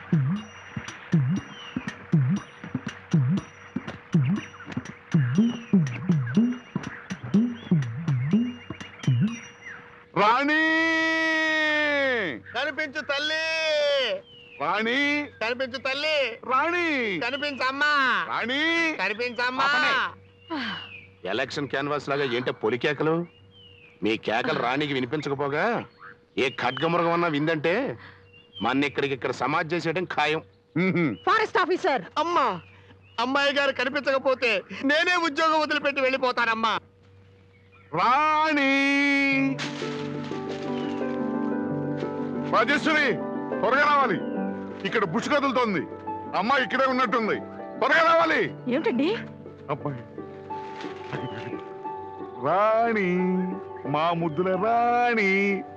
రాణి కనిపించు తల్లి, రాణి కనిపించు తల్లి, రాణి కనిపించమ్మా, రాణి కనిపించమ్మా. ఎలక్షన్ క్యాన్వాస్ లాగా ఏంటో పొలి కేకలు? మీ కేకలు రాణికి వినిపించకపోగా ఏ ఖడ్గమృగం అన్నా విందంటే మన ఇక్కడ సమాజ్ చేసేయడం ఖాయం. ఫారెస్ట్ ఆఫీసర్, అమ్మా, అమ్మాయి గారు కనిపించకపోతే నేనే ఉద్యోగం వదిలిపెట్టి వెళ్ళిపోతానమ్మా. రాణి రాజేశ్వరి, త్వరగా రావాలి. ఇక్కడ బుష్ కదులుతోంది. అమ్మాయి ఇక్కడే ఉన్నట్టుంది. త్వరగా రావాలి. ఏమిటండి? అబ్బాయి రాణి, మా ముద్దుల రాణి,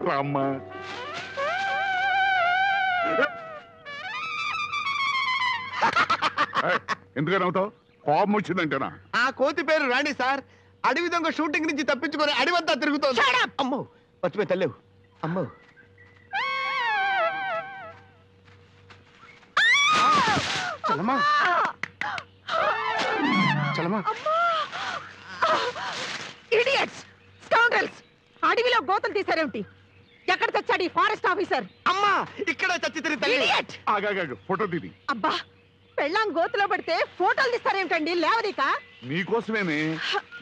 రామ్మ. ఎందుకని అవుతావు? కోపం వచ్చిందంటేనా? ఆ కోతి పేరు రాణి సార్. అడవి దొంగ షూటింగ్ నుంచి తప్పించుకొని అడివంతా తిరుగుతోంది. అమ్మో, మర్చిపోయి తల్లేవు. అమ్మో, చలమా చలమా. ఇడియట్స్, స్కౌండ్రల్స్, అడవిలో గోతలు తీశారేమిటి? ఎక్కడ తెచ్చాడు ఈ ఫారెస్ట్ ఆఫీసర్? అమ్మా, ఇక్కడ చచ్చి తిరిగి తల్లి. ఇడియట్! ఆగాగా ఫోటో తీది. అబ్బా, పెళ్ళాం గోతులో పడితే ఫోటోలు తీస్తారేమిటండి? లేవదీక. నీకోసమేనే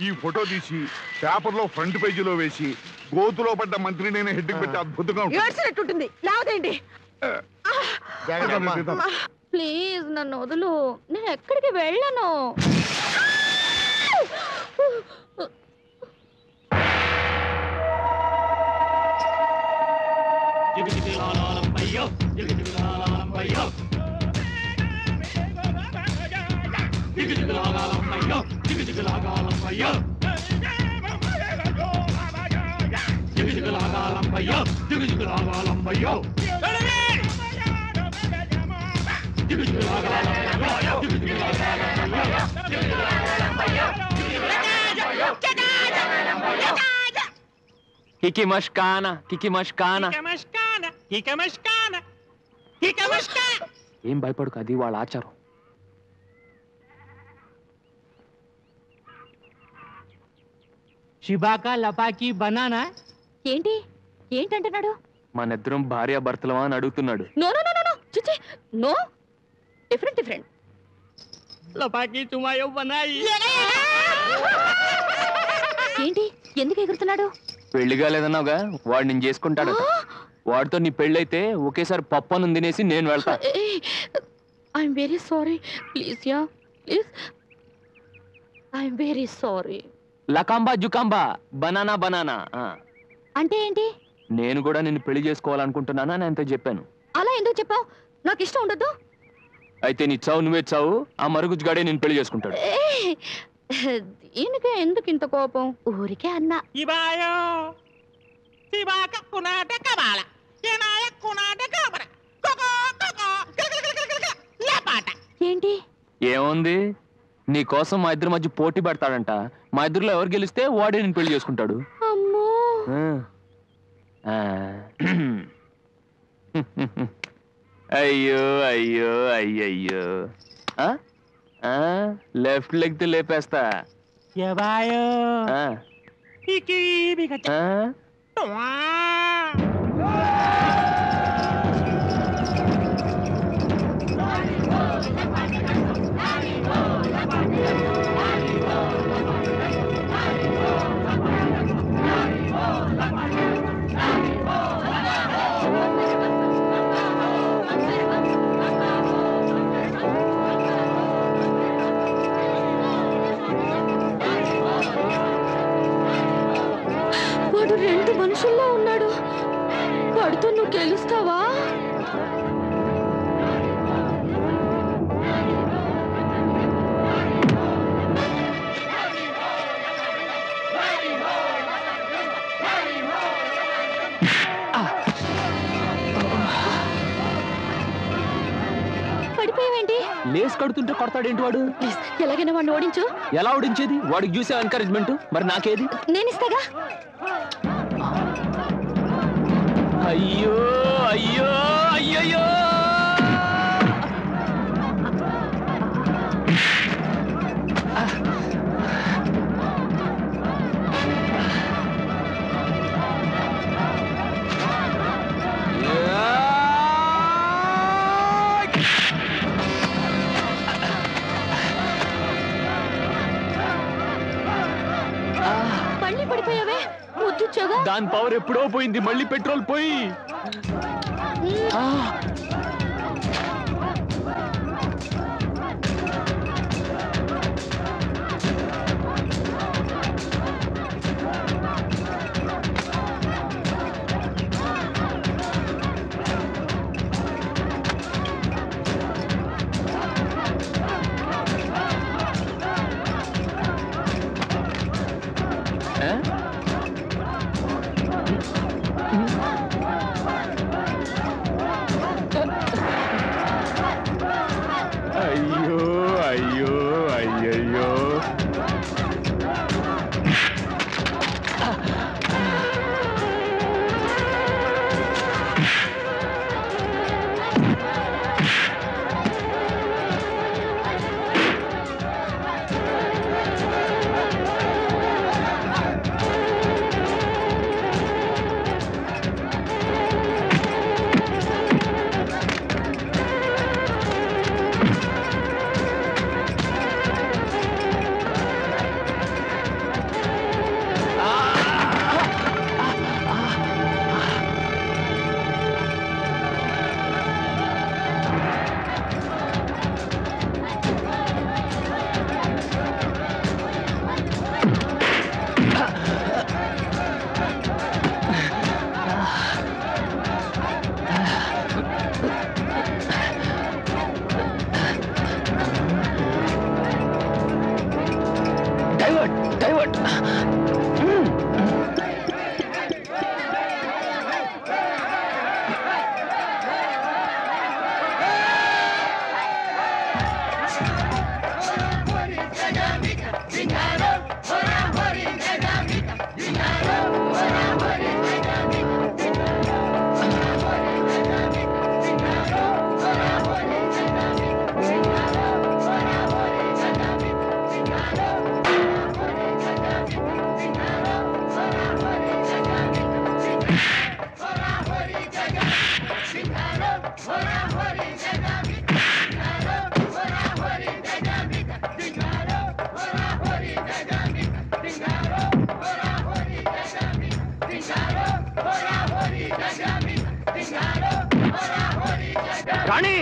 ఈ ఫోటో తీసి పేపర్లో ఫ్రంట్ పేజీలో వేసి గోతులో పడ్డ మంత్రి నేను హెడ్ పెట్టి అద్భుతంగా ఏడ్చినట్టుంటుంది. లేవదేంటి? ప్లీజ్ నన్ను వదులు, నేను ఎక్కడికి వెళ్ళను. Kiki Mashkana, Kiki Mashkana. ఏం భయపడుకు, అది వాళ్ళ ఆచారం. శిబాకా లపాకి బనానా. ఏంటి ఏంటంటున్నాడు? మనిద్దరం భార్య భర్తలమా అని అడుగుతున్నాడు. నో నో నో నో, చిచి, నో, డిఫరెంట్ డిఫరెంట్. లపాకి తుమాయో బనాయి. ఏంటి, ఎందుకు ఎగురుతున్నాడు? పెళ్లి కాలేదన్నావుగా, వాడు నేను చేసుకుంటాడట. వాడితో నీ పెళ్ళైతే ఒకేసారి పప్పను తినేసి నేను వెళ్తా. I'm very sorry, please ya please, I'm very sorry. లకాంబా జుకాంబా బనానా బనానా. అంటే ఏంటి? నేను కూడా నిన్ను పెళ్లి చేసుకోవాలనుకుంటున్నానా అని అంతే చెప్పాను. అలా ఎందుకు చెప్పావు? నాకు ఇష్టం ఉండదు. అయితే నీ చావు నువ్వే చావు, ఆ మరుగుజ్జుగాడే నేను పెళ్లి చేసుకుంటాడు. దీనికే ఎందుకు ఇంత కోపం? ఊరికే అన్నా. ఇబాయో శిబాక కునాట కబాల ఏనాయ కునాట కబర కోకో కోకో లపాట. ఏంటి? ఏముంది, నీ కోసం మా ఇద్దరి మధ్య పోటీ పెడతాడంట. మా ఇద్దరిలో ఎవరు గెలిస్తే వాడే నేను పెళ్లి చేసుకుంటాడు. అమ్మో, అయ్యో అయ్యో అయ్యయ్యో. లెఫ్ట్ లెగ్ లేపేస్తా. ఇబాయో ఇకి బిగట టువా. వాడు రెండు మనుషుల్లో ఉన్నాడు. వాడితో నువ్వు గెలుస్తావా? పడిపోయావేంటి? లేస్ కడుతుంటే కొడతాడేంటి వాడు? ప్లీజ్, ఎలాగైనా వాడిని ఓడించు. ఎలా ఓడించేది? వాడికి చూసే ఎంకరేజ్మెంట్, మరి నాకేది? నేను ఇస్తాగా. అయ్యో అయ్యో అయ్యయ్యో. దాని పవర్ ఎప్పుడో పోయింది, మళ్ళీ పెట్రోల్ పోయి. అయ్యో అయ్యో అయ్యయ్యో. రాణి